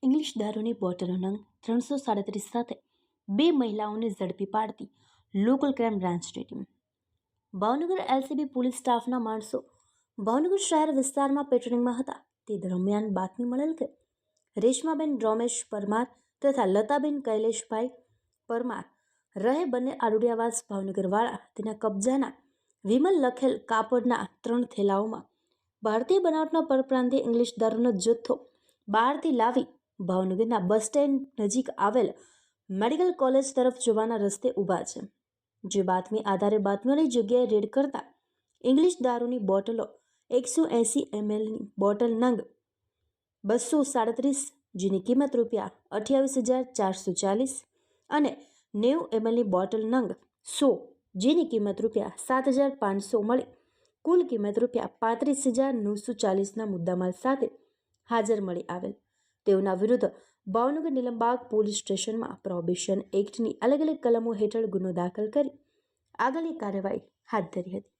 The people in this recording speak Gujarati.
ઇંગ્લિશ દારૂની બોટલો નંગ 337 સાથે 2 મહિલાઓને ઝડપી પાડતી લોકલ ક્રાઇમ બ્રાન્ચની ટીમ. ભાવનગર એલસીબી પોલીસ સ્ટાફના માણસો ભાવનગર શહેર વિસ્તારમાં પેટ્રોલિંગમાં હતા તે દરમિયાન બાતમી મળેલ કે રેશમાબેન રોમેશ પરમાર તથા લતાબેન કૈલેશભાઈ પરમાર રહે બંને આડુડિયાવાસ ભાવનગરવાળા તેના કબજાના વિમલ લખેલ કાપડના 3 થેલાઓમાં ભારતીય બનાવટના પરપ્રાંતીય ઇંગ્લિશ દારૂનો જથ્થો બહારથી લાવી ભાવનગરના બસ સ્ટેન્ડ નજીક આવેલ મેડિકલ કોલેજ તરફ જવાના રસ્તે ઊભા છે. જે બાતમી આધારે બાતમીવાળી જગ્યાએ રેડ કરતા ઇંગ્લિશ દારૂની બોટલો 180 mlની બોટલ નંગ 237 જેની કિંમત ₹28,440 અને 90 mlની બોટલ નંગ 100 જેની કિંમત ₹7,500 મળી કુલ કિંમત ₹35,940ના મુદ્દામાલ સાથે હાજર મળી આવેલ. તેઓના વિરુદ્ધ ભાવનગર નીલમબાગ પોલીસ સ્ટેશનમાં પ્રોહિબિશન એક્ટની અલગ અલગ કલમો હેઠળ ગુનો દાખલ કરી આગળની કાર્યવાહી હાથ ધરી હતી.